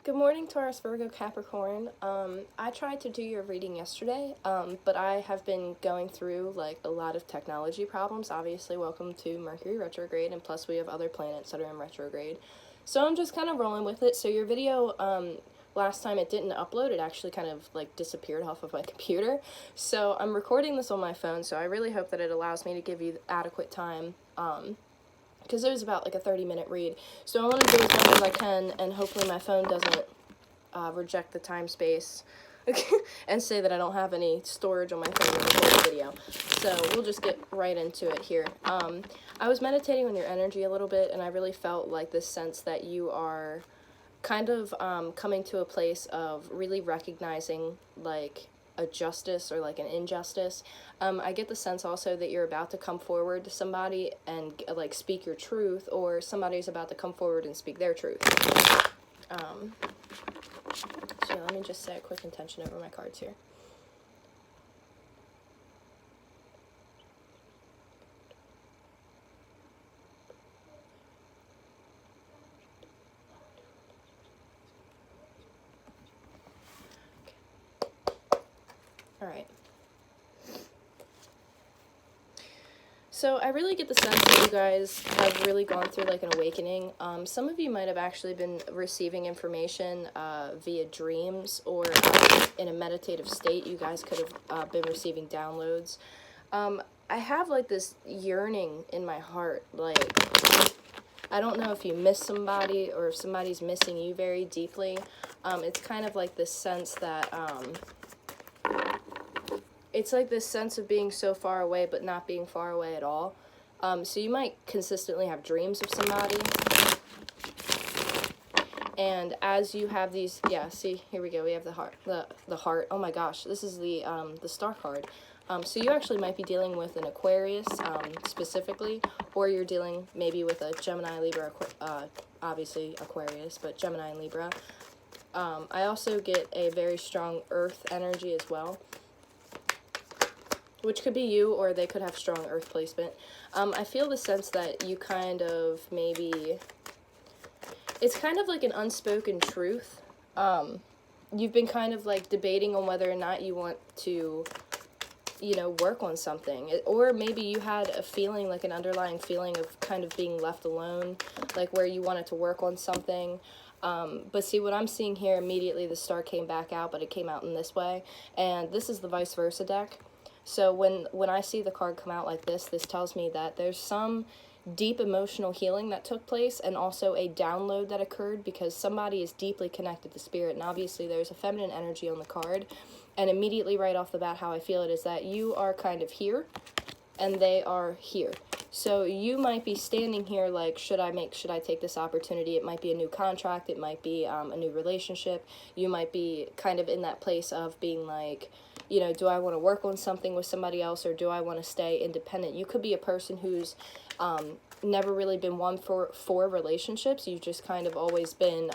Good morning, Taurus Virgo Capricorn. I tried to do your reading yesterday, but I have been going through like a lot of technology problems. Obviously, welcome to Mercury retrograde, and plus we have other planets that are in retrograde. So I'm just kind of rolling with it. So your video, last time it didn't upload, it actually kind of like disappeared off of my computer. So I'm recording this on my phone, so I really hope that it allows me to give you adequate time. Because it was about like a 30-minute read. So I want to do as much as I can, and hopefully my phone doesn't reject the time space and say that I don't have any storage on my phone to record the video. So we'll just get right into it here. I was meditating on your energy a little bit, and I really felt like this sense that you are kind of coming to a place of really recognizing like a justice or like an injustice. I get the sense also that you're about to come forward to somebody and like speak your truth, or somebody's about to come forward and speak their truth. So let me just say a quick intention over my cards here. All right. So I really get the sense that you guys have really gone through like an awakening. Some of you might have actually been receiving information via dreams, or in a meditative state. You guys could have been receiving downloads. I have like this yearning in my heart. Like, I don't know if you miss somebody or if somebody's missing you very deeply. It's kind of like this sense that it's like this sense of being so far away but not being far away at all. So you might consistently have dreams of somebody. And as you have these, yeah, see, here we go. We have the heart, the heart. Oh my gosh, this is the star card. So you actually might be dealing with an Aquarius specifically, or you're dealing maybe with a Gemini, Libra, obviously Aquarius, but Gemini and Libra. I also get a very strong earth energy as well, which could be you, or they could have strong earth placement. I feel the sense that you kind of maybe, it's kind of like an unspoken truth. You've been kind of like debating on whether or not you want to, you know, work on something. Or maybe you had a feeling, like an underlying feeling of kind of being left alone, like where you wanted to work on something. But see, what I'm seeing here, immediately the star came back out, but it came out in this way. And this is the vice versa deck. So when I see the card come out like this tells me that there's some deep emotional healing that took place, and also a download that occurred because somebody is deeply connected to spirit. And obviously there's a feminine energy on the card. And immediately right off the bat, how I feel it is that you are kind of here and they are here. So you might be standing here like, should I take this opportunity? It might be a new contract. It might be a new relationship. You might be kind of in that place of being like, you know, do I want to work on something with somebody else, or do I want to stay independent? You could be a person who's never really been one for relationships. You've just kind of always been,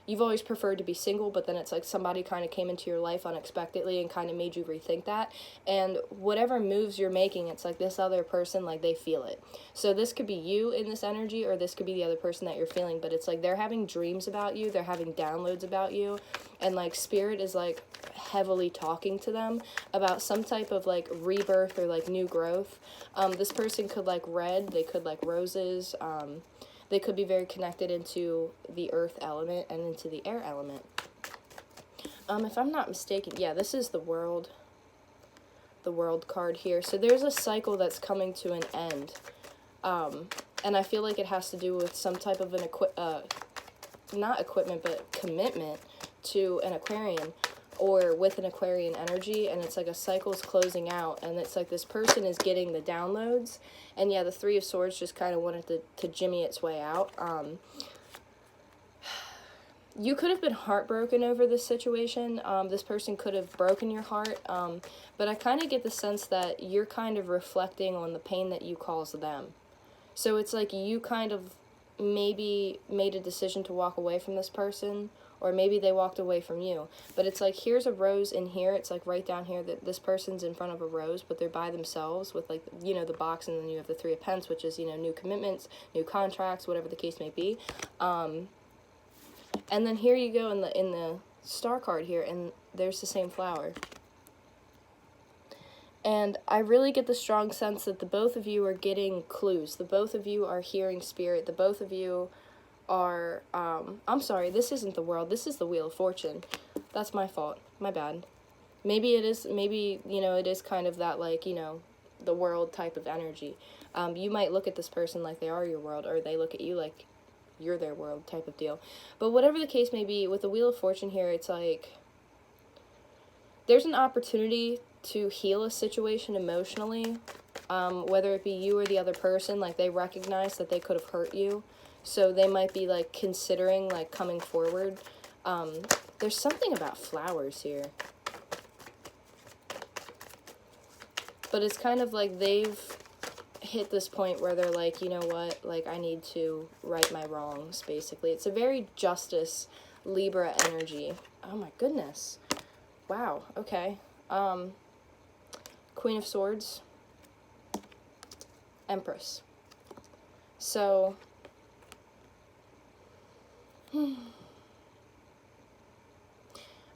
you've always preferred to be single, but then it's like somebody kind of came into your life unexpectedly and kind of made you rethink that. And whatever moves you're making, it's like this other person, like they feel it. So this could be you in this energy, or this could be the other person that you're feeling, but it's like they're having dreams about you, they're having downloads about you, and like spirit is like heavily talking to them about some type of like rebirth or like new growth. This person could like red, they could like roses, they could be very connected into the earth element and into the air element. If I'm not mistaken, yeah, this is the world card here. So there's a cycle that's coming to an end. And I feel like it has to do with some type of an not equipment, but commitment to an Aquarian, or with an Aquarian energy, and it's like a cycle's closing out, and it's like this person is getting the downloads. And yeah, the Three of Swords just kind of wanted to jimmy its way out. You could have been heartbroken over this situation. This person could have broken your heart, but I kind of get the sense that you're kind of reflecting on the pain that you caused them. So it's like you kind of maybe made a decision to walk away from this person, or maybe they walked away from you. But it's like, here's a rose in here. It's like right down here that this person's in front of a rose, but they're by themselves with like, you know, the box, and then you have the Three of Pentacles, which is, you know, new commitments, new contracts, whatever the case may be. And then here you go in the star card here, and there's the same flower. And I really get the strong sense that the both of you are getting clues. The both of you are hearing spirit. The both of you are, I'm sorry, this isn't the world. This is the Wheel of Fortune. That's my fault. My bad. Maybe it is, maybe, you know, it is kind of that, like, you know, the world type of energy. You might look at this person like they are your world, or they look at you like you're their world type of deal. But whatever the case may be, with the Wheel of Fortune here, it's like there's an opportunity to heal a situation emotionally, whether it be you or the other person. Like, they recognize that they could have hurt you, so they might be, like, considering, like, coming forward. There's something about flowers here. But it's kind of like they've hit this point where they're like, you know what, like, I need to right my wrongs, basically. It's a very Justice, Libra energy. Oh my goodness. Wow, okay. Queen of Swords, Empress. So, I'm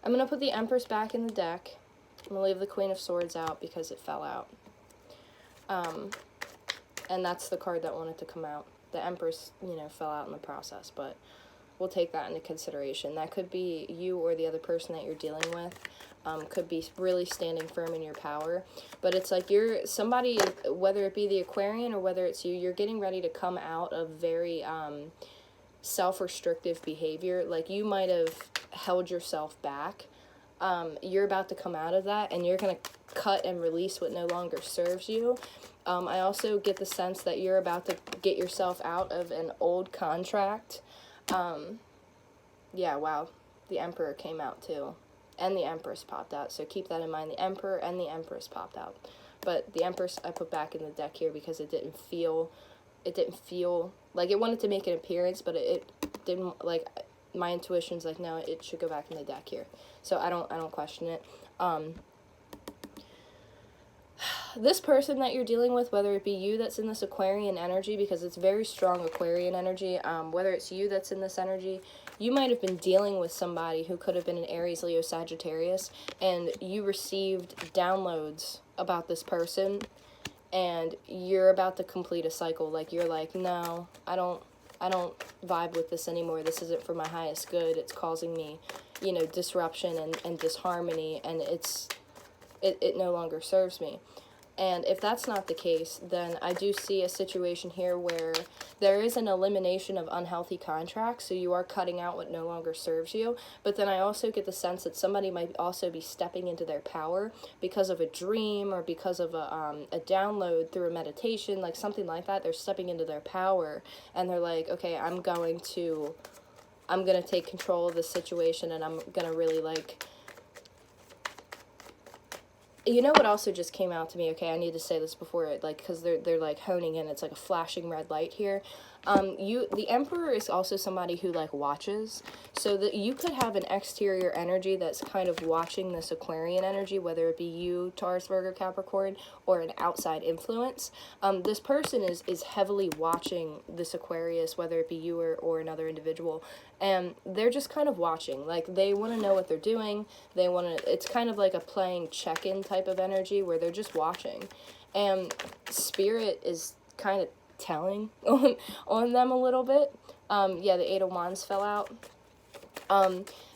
going to put the Empress back in the deck. I'm going to leave the Queen of Swords out because it fell out. And that's the card that wanted to come out. The Empress, you know, fell out in the process, but we'll take that into consideration. That could be you or the other person that you're dealing with. Could be really standing firm in your power. But it's like you're somebody, whether it be the Aquarian or whether it's you, you're getting ready to come out of very self-restrictive behavior. Like, you might have held yourself back. You're about to come out of that, and you're going to cut and release what no longer serves you. I also get the sense that you're about to get yourself out of an old contract. Yeah, wow. The Emperor came out too. And the Empress popped out. So keep that in mind. The Emperor and the Empress popped out. But the Empress I put back in the deck here because it didn't feel like it wanted to make an appearance, but it didn't, like, my intuition's like, no, it should go back in the deck here. So I don't question it. This person that you're dealing with, whether it be you that's in this Aquarian energy, because it's very strong Aquarian energy, whether it's you that's in this energy, you might have been dealing with somebody who could have been an Aries, Leo, Sagittarius, and you received downloads about this person, and you're about to complete a cycle. Like, you're like, no, I don't vibe with this anymore. This isn't for my highest good. It's causing me, you know, disruption and disharmony, and it no longer serves me. And if that's not the case, then I do see a situation here where there is an elimination of unhealthy contracts, so you are cutting out what no longer serves you. But then I also get the sense that somebody might also be stepping into their power because of a dream or because of a download through a meditation, like something like that. They're stepping into their power, and they're like, okay, I'm going to take control of this situation, and I'm going to really, like, you know what also just came out to me? Okay, I need to say this before it, like, because they're like honing in. It's like a flashing red light here. The Emperor is also somebody who, like, watches, so that you could have an exterior energy that's kind of watching this Aquarian energy, whether it be you, Taurus, Virgo, Capricorn, or an outside influence. This person is heavily watching this Aquarius, whether it be you or another individual, and they're just kind of watching. Like, they want to know what they're doing. They want to, it's kind of like a playing check-in type of energy where they're just watching, and Spirit is kind of telling on them a little bit. Yeah, the Eight of Wands fell out.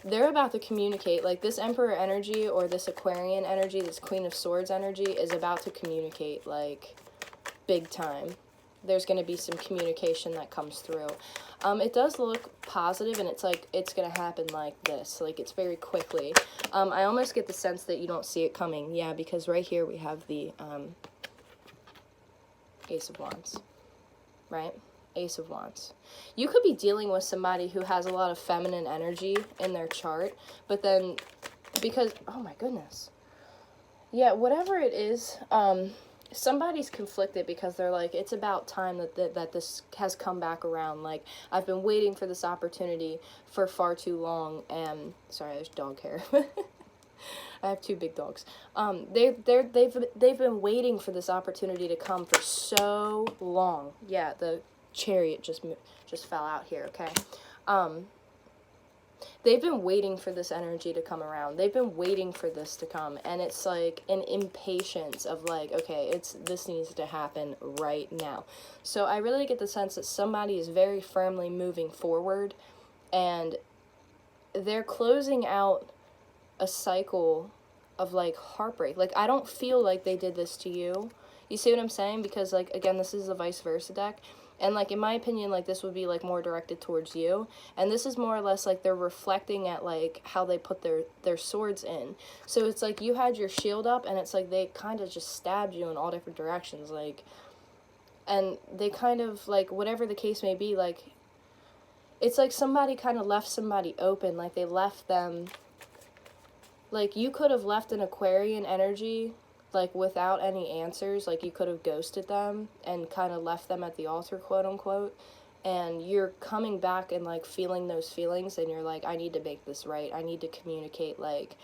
They're about to communicate. Like, this Emperor energy or this Aquarian energy, this Queen of Swords energy is about to communicate, like, big time. There's going to be some communication that comes through. It does look positive, and it's like it's going to happen like this. Like, it's very quickly. I almost get the sense that you don't see it coming. Yeah, because right here we have the Ace of Wands. Right? Ace of Wands. You could be dealing with somebody who has a lot of feminine energy in their chart, but then, because, oh my goodness. Yeah, whatever it is, somebody's conflicted because they're like, it's about time that this has come back around. Like, I've been waiting for this opportunity for far too long, and, sorry, there's dog hair. I have two big dogs. They've been waiting for this opportunity to come for so long. Yeah, the Chariot just fell out here. Okay. they've been waiting for this energy to come around. They've been waiting for this to come, and it's like an impatience of like, okay, this needs to happen right now. So I really get the sense that somebody is very firmly moving forward, and they're closing out a cycle of like heartbreak. Like, I don't feel like they did this to you. You see what I'm saying? Because, like, again, this is a vice versa deck. And, like, in my opinion, like, this would be, like, more directed towards you. And this is more or less, like, they're reflecting at, like, how they put their swords in. So it's, like, you had your shield up, and it's, like, they kind of just stabbed you in all different directions. Like, and they kind of, like, whatever the case may be, like, it's, like, somebody kind of left somebody open. Like, they left them, like, you could have left an Aquarian energy, like, without any answers. Like, you could have ghosted them and kind of left them at the altar, quote unquote, and you're coming back and, like, feeling those feelings, and you're like, I need to make this right. I need to communicate, like,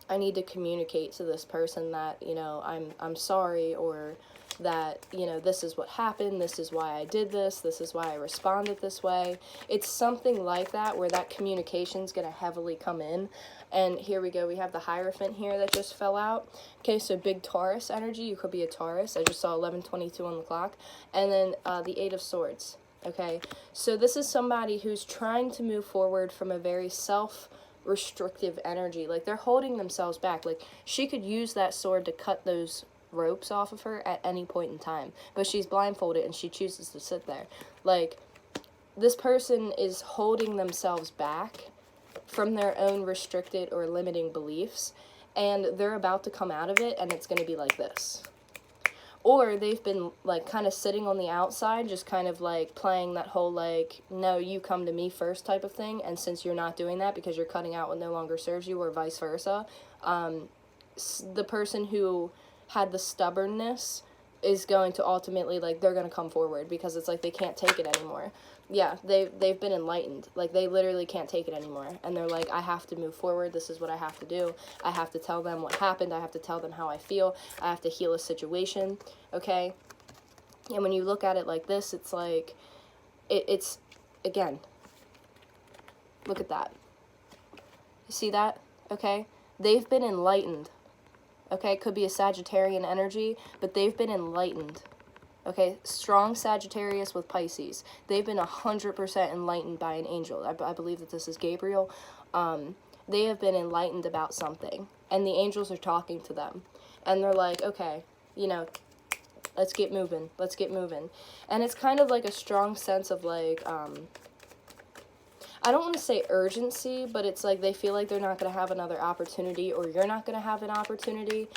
I need to communicate to this person that, you know, I'm sorry, or that, you know, this is what happened, this is why I did this is why I responded this way. It's something like that, where that communication's gonna heavily come in. And here we go, we have the Hierophant here that just fell out. Okay, so big Taurus energy, you could be a Taurus. I just saw 11:22 on the clock. And then the Eight of Swords. Okay, so this is somebody who's trying to move forward from a very self-restrictive energy. Like, they're holding themselves back. Like, she could use that sword to cut those ropes off of her at any point in time, but she's blindfolded and she chooses to sit there. Like, this person is holding themselves back from their own restricted or limiting beliefs, and they're about to come out of it, and it's going to be like this. Or they've been, like, kind of sitting on the outside, just kind of, like, playing that whole, like, no, you come to me first type of thing, and since you're not doing that because you're cutting out what no longer serves you, or vice versa, the person who had the stubbornness is going to ultimately, like, they're going to come forward, because it's like they can't take it anymore. Yeah, they've been enlightened. Like, they literally can't take it anymore, and they're like, I have to move forward. This is what I have to do. I have to tell them what happened. I have to tell them how I feel. I have to heal a situation, okay? And when you look at it like this, it's like, it's, again, look at that. You see that? Okay? They've been enlightened. Okay, could be a Sagittarian energy, but they've been enlightened. Okay, strong Sagittarius with Pisces. They've been 100% enlightened by an angel. I believe that this is Gabriel. They have been enlightened about something, and the angels are talking to them. And they're like, okay, you know, let's get moving. Let's get moving. And it's kind of like a strong sense of, like, I don't want to say urgency, but it's like they feel like they're not going to have another opportunity, or you're not going to have an opportunity.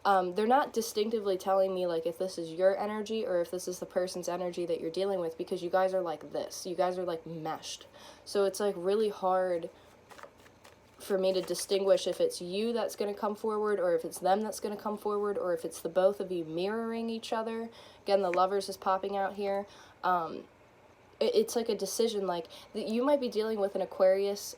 They're not distinctively telling me, like, if this is your energy or if this is the person's energy that you're dealing with, because you guys are like this. You guys are, like, meshed. So it's, like, really hard for me to distinguish if it's you that's going to come forward, or if it's them that's going to come forward, or if it's the both of you mirroring each other. Again, the Lovers is popping out here. It's like a decision, like, that you might be dealing with an Aquarius,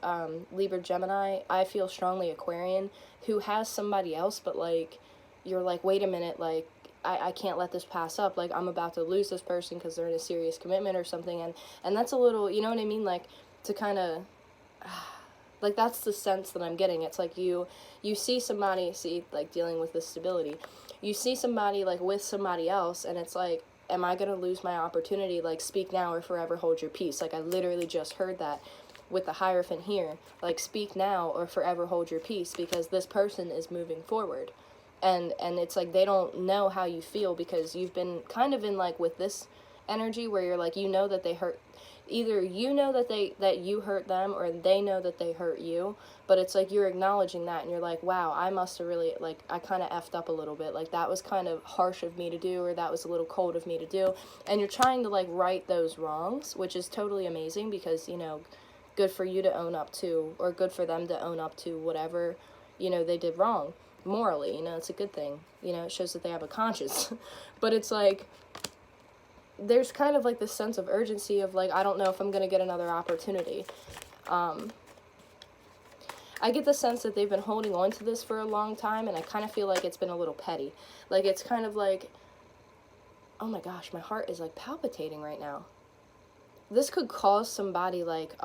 Libra, Gemini, I feel strongly Aquarian, who has somebody else, but, like, you're like, wait a minute, like, I can't let this pass up, like, I'm about to lose this person because they're in a serious commitment or something, and that's a little, you know what I mean, like, to kind of, like, that's the sense that I'm getting. It's like you see somebody, like, dealing with this stability, you see somebody, like, with somebody else, and it's like, am I going to lose my opportunity? Like, speak now or forever hold your peace. Like, I literally just heard that with the Hierophant here. Like, speak now or forever hold your peace, because this person is moving forward. And it's like they don't know how you feel, because you've been kind of in, like, with this energy where you're like, you know that they hurt. Either you know that you hurt them, or they know that they hurt you, but it's like you're acknowledging that, and you're like, wow, I must have really, like, I kind of effed up a little bit, like, that was kind of harsh of me to do, or that was a little cold of me to do, and you're trying to, like, right those wrongs, which is totally amazing, because, you know, good for you to own up to, or good for them to own up to whatever, you know, they did wrong, morally, you know, it's a good thing, you know, it shows that they have a conscience, but it's like, there's kind of, like, this sense of urgency of, like, I don't know if I'm going to get another opportunity. I get the sense that they've been holding on to this for a long time, and I kind of feel like it's been a little petty. Like, it's kind of like, oh my gosh, my heart is, like, palpitating right now. this could cause somebody like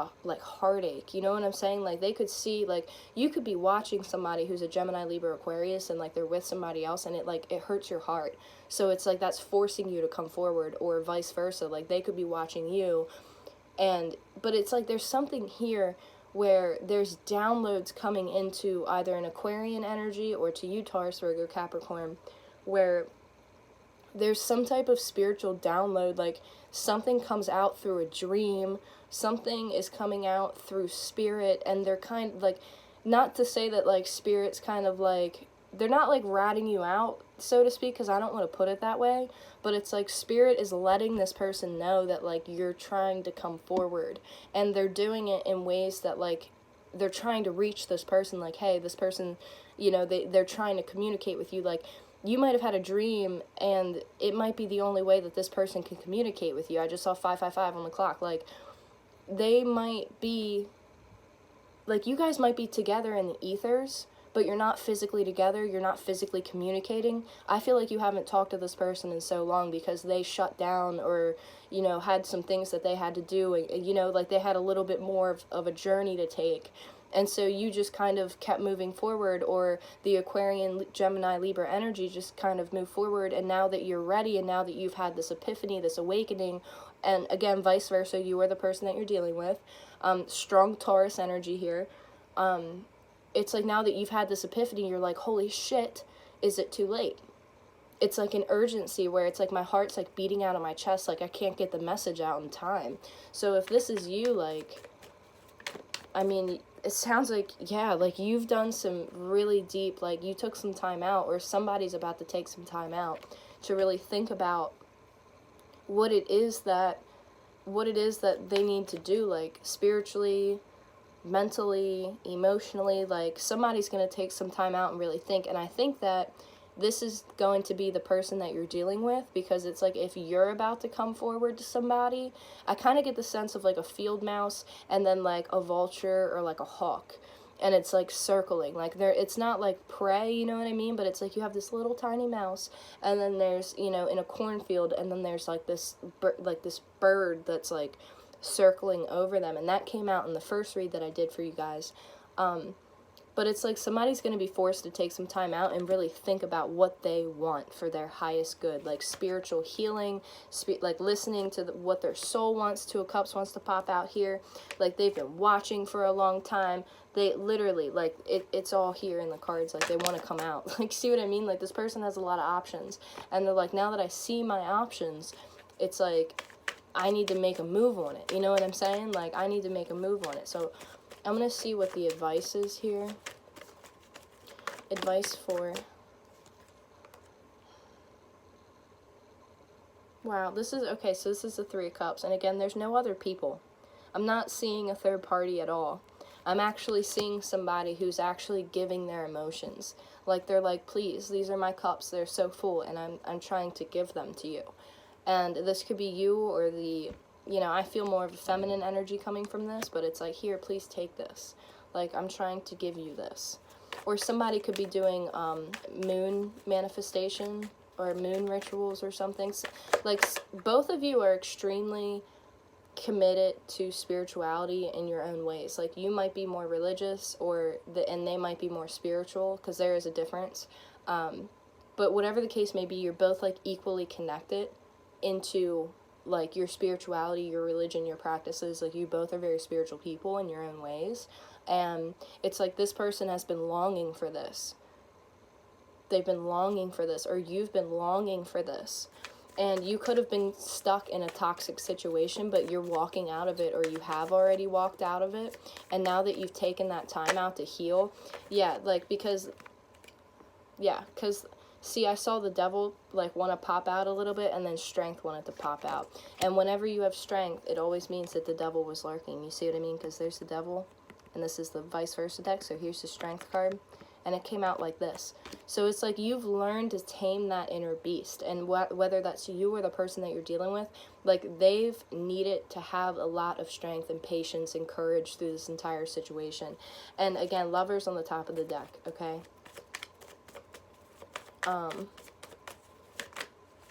heartache, you know what I'm saying? Like they could see, like you could be watching somebody who's a Gemini, Libra, Aquarius, and like they're with somebody else, and it hurts your heart. So it's like that's forcing you to come forward, or vice versa. Like they could be watching you, but it's like there's something here where there's downloads coming into either an Aquarian energy or to you, Taurus, Virgo, Capricorn, where there's some type of spiritual download, like something comes out through a dream, something is coming out through spirit, and they're kind of like, not to say that like spirit's kind of like, they're not like ratting you out, so to speak, because I don't want to put it that way, but it's like spirit is letting this person know that like you're trying to come forward, and they're doing it in ways that like they're trying to reach this person, like, hey, this person, you know, they're trying to communicate with you. Like you might have had a dream, and it might be the only way that this person can communicate with you. I just saw 555 on the clock. Like, they might be, like, you guys might be together in the ethers, but you're not physically together. You're not physically communicating. I feel like you haven't talked to this person in so long because they shut down, or, you know, had some things that they had to do. And, you know, like, they had a little bit more of a journey to take. And so you just kind of kept moving forward, or the Aquarian, Gemini, Libra energy just kind of moved forward. And now that you're ready, and now that you've had this epiphany, this awakening, and again, vice versa, you are the person that you're dealing with. Strong Taurus energy here. It's like now that you've had this epiphany, you're like, holy shit, is it too late? It's like an urgency where it's like my heart's like beating out of my chest, like I can't get the message out in time. So if this is you, like, I mean, it sounds like, yeah, like you've done some really deep, like you took some time out, or somebody's about to take some time out to really think about what it is that they need to do, like spiritually, mentally, emotionally. Like somebody's going to take some time out and really think. And I think that this is going to be the person that you're dealing with, because it's like if you're about to come forward to somebody, I kind of get the sense of like a field mouse and then like a vulture or like a hawk, and it's like circling, like there, it's not like prey, you know what I mean, but it's like you have this little tiny mouse, and then there's, you know, in a cornfield, and then there's like this bird that's like circling over them. And that came out in the first read that I did for you guys. But it's like somebody's going to be forced to take some time out and really think about what they want for their highest good, like spiritual healing, like listening to what their soul wants. Two of Cups wants to pop out here. Like they've been watching for a long time. They literally, like, it's all here in the cards. Like they want to come out. Like, see what I mean? Like this person has a lot of options. And they're like, now that I see my options, it's like, I need to make a move on it. You know what I'm saying? Like I need to make a move on it. So I'm going to see what the advice is here. Advice for... Wow, this is... Okay, so this is the Three of Cups. And again, there's no other people. I'm not seeing a third party at all. I'm actually seeing somebody who's actually giving their emotions. Like, they're like, please, these are my cups. They're so full, and I'm trying to give them to you. And this could be you, or the... You know, I feel more of a feminine energy coming from this, but it's like, here, please take this. Like, I'm trying to give you this. Or somebody could be doing moon manifestation or moon rituals or something. Like, both of you are extremely committed to spirituality in your own ways. Like, you might be more religious, and they might be more spiritual, because there is a difference. But whatever the case may be, you're both, like, equally connected into... like your spirituality, your religion, your practices. Like you both are very spiritual people in your own ways, and it's like this person has been longing for this. They've been longing for this, or you've been longing for this, and you could have been stuck in a toxic situation, but you're walking out of it, or you have already walked out of it, and now that you've taken that time out to heal, because see, I saw the Devil, like, want to pop out a little bit, and then Strength wanted to pop out. And whenever you have Strength, it always means that the Devil was lurking. You see what I mean? Because there's the Devil, and this is the vice versa deck, so here's the Strength card, and it came out like this. So it's like you've learned to tame that inner beast, and whether that's you or the person that you're dealing with, like, they've needed to have a lot of strength and patience and courage through this entire situation. And again, Lovers on the top of the deck, okay?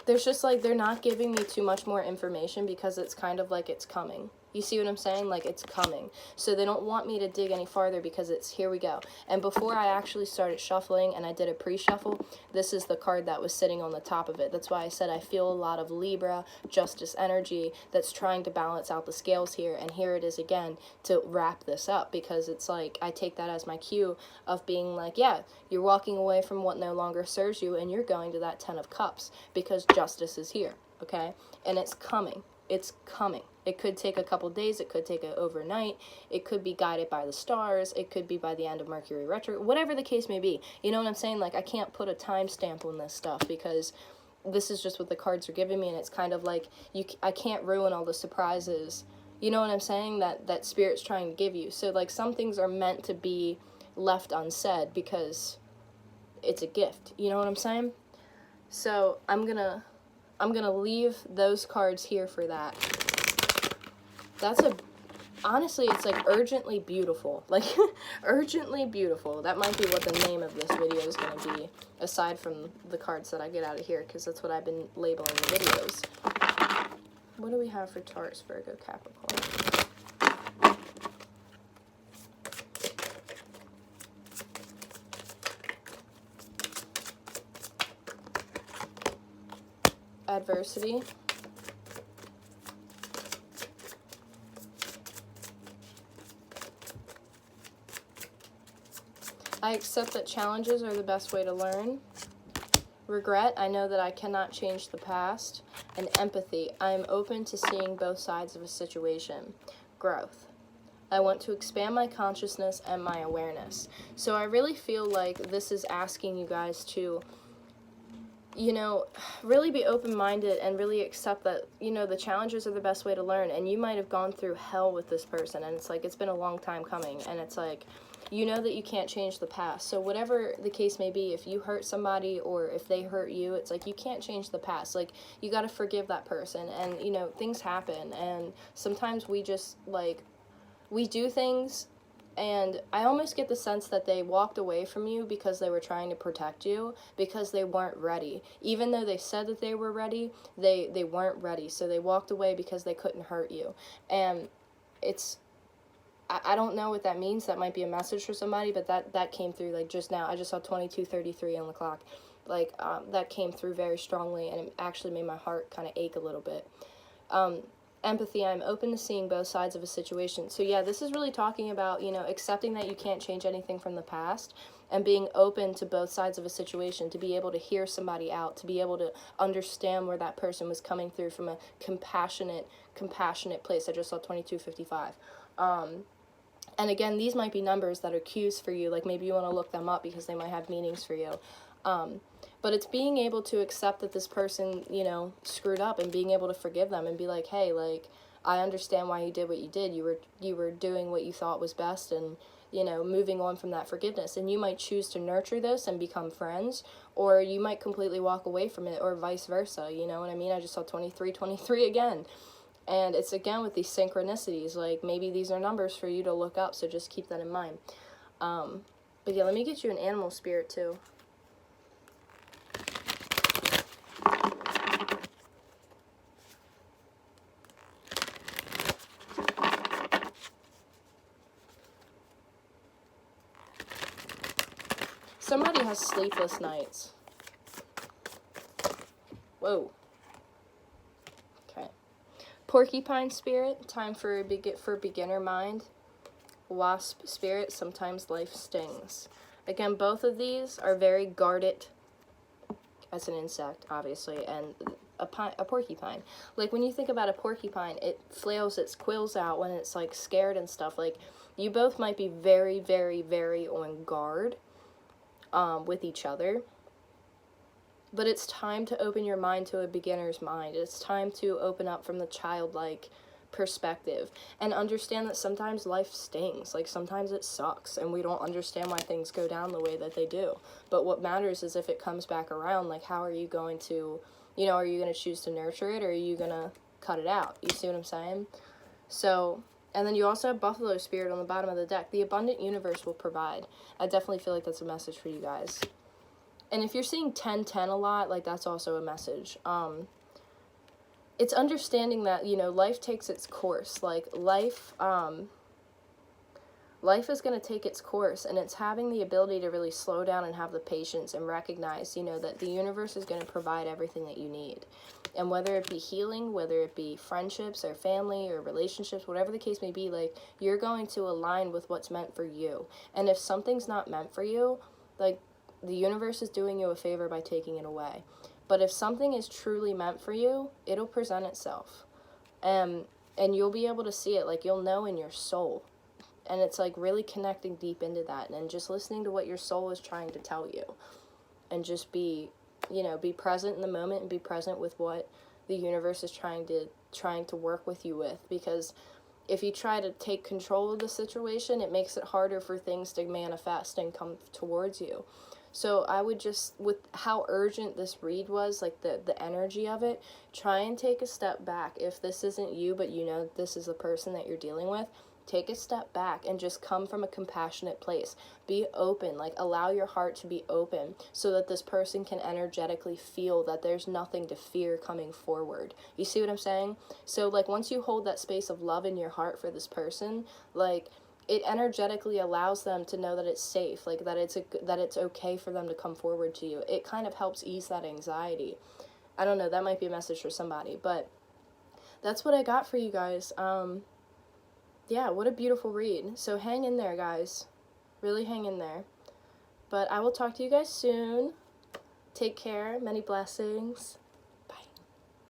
there's just like, they're not giving me too much more information because it's kind of like it's coming. You see what I'm saying? Like, it's coming. So they don't want me to dig any farther because it's, here we go. And before I actually started shuffling and I did a pre-shuffle, this is the card that was sitting on the top of it. That's why I said I feel a lot of Libra, Justice energy that's trying to balance out the scales here. And here it is again to wrap this up, because it's like, I take that as my cue of being like, yeah, you're walking away from what no longer serves you and you're going to that 10 of Cups because justice is here, okay? And it's coming. It's coming. It could take a couple days. It could take an overnight. It could be guided by the stars. It could be by the end of Mercury retro. Whatever the case may be. You know what I'm saying? Like, I can't put a timestamp on this stuff because this is just what the cards are giving me, and it's kind of like I can't ruin all the surprises. You know what I'm saying? That Spirit's trying to give you. So like, some things are meant to be left unsaid because it's a gift. You know what I'm saying? So I'm gonna leave those cards here for that. That's honestly, it's like urgently beautiful. Like, urgently beautiful. That might be what the name of this video is going to be, aside from the cards that I get out of here, because that's what I've been labeling the videos. What do we have for Taurus Virgo Capricorn? Adversity. I accept that challenges are the best way to learn. Regret, I know that I cannot change the past. And empathy, I am open to seeing both sides of a situation. Growth, I want to expand my consciousness and my awareness. So I really feel like this is asking you guys to, you know, really be open-minded and really accept that, you know, the challenges are the best way to learn. And you might have gone through hell with this person, and it's like, it's been a long time coming, and it's like, you know that you can't change the past. So whatever the case may be, if you hurt somebody or if they hurt you, it's like, you can't change the past. Like, you got to forgive that person. And, you know, things happen. And sometimes we just, like, we do things, and I almost get the sense that they walked away from you because they were trying to protect you, because they weren't ready. Even though they said that they were ready, they weren't ready. So they walked away because they couldn't hurt you. And it's, I don't know what that means. That might be a message for somebody, but that came through, like, just now. I just saw 22:33 on the clock. Like, that came through very strongly, and it actually made my heart kind of ache a little bit. Empathy, I'm open to seeing both sides of a situation. So yeah, this is really talking about, you know, accepting that you can't change anything from the past and being open to both sides of a situation, to be able to hear somebody out, to be able to understand where that person was coming through from a compassionate place. I just saw 22:55. And again, these might be numbers that are cues for you. Like, maybe you want to look them up because they might have meanings for you. But it's being able to accept that this person, you know, screwed up, and being able to forgive them and be like, hey, like, I understand why you did what you did. You were doing what you thought was best, and, you know, moving on from that forgiveness. And you might choose to nurture this and become friends, or you might completely walk away from it, or vice versa. You know what I mean? I just saw 23:23 again. And it's again with these synchronicities, like, maybe these are numbers for you to look up, so just keep that in mind. But yeah, let me get you an animal spirit too. Somebody has sleepless nights. Whoa. Okay. Porcupine spirit, time for beginner mind. Wasp spirit, sometimes life stings. Again, both of these are very guarded as an insect, obviously, and a porcupine. Like, when you think about a porcupine, it flails its quills out when it's, like, scared and stuff. Like, you both might be very, very, very on guard with each other. But it's time to open your mind to a beginner's mind. It's time to open up from the childlike perspective and understand that sometimes life stings. Like, sometimes it sucks and we don't understand why things go down the way that they do. But what matters is if it comes back around, like, how are you going to, you know, are you going to choose to nurture it, or are you going to cut it out? You see what I'm saying? So, and then you also have Buffalo Spirit on the bottom of the deck. The abundant universe will provide. I definitely feel like that's a message for you guys. And if you're seeing 10-10 a lot, like, that's also a message. It's understanding that, you know, life takes its course. Like, life is going to take its course, and it's having the ability to really slow down and have the patience and recognize, you know, that the universe is going to provide everything that you need. And whether it be healing, whether it be friendships or family or relationships, whatever the case may be, like, you're going to align with what's meant for you. And if something's not meant for you, like, the universe is doing you a favor by taking it away. But if something is truly meant for you, it'll present itself. And you'll be able to see it, like, you'll know in your soul. And it's like really connecting deep into that and just listening to what your soul is trying to tell you. And just be, you know, be present in the moment and be present with what the universe is trying to work with you with. Because if you try to take control of the situation, it makes it harder for things to manifest and come towards you. So I would just, with how urgent this read was, like the energy of it, try and take a step back. If this isn't you, but you know this is the person that you're dealing with, take a step back and just come from a compassionate place. Be open, like allow your heart to be open so that this person can energetically feel that there's nothing to fear coming forward. You see what I'm saying? So like once you hold that space of love in your heart for this person, like it energetically allows them to know that it's safe, like that it's okay for them to come forward to you. It kind of helps ease that anxiety. I don't know, that might be a message for somebody, but that's what I got for you guys. Yeah, what a beautiful read. So hang in there, guys. Really hang in there. But I will talk to you guys soon. Take care. Many blessings.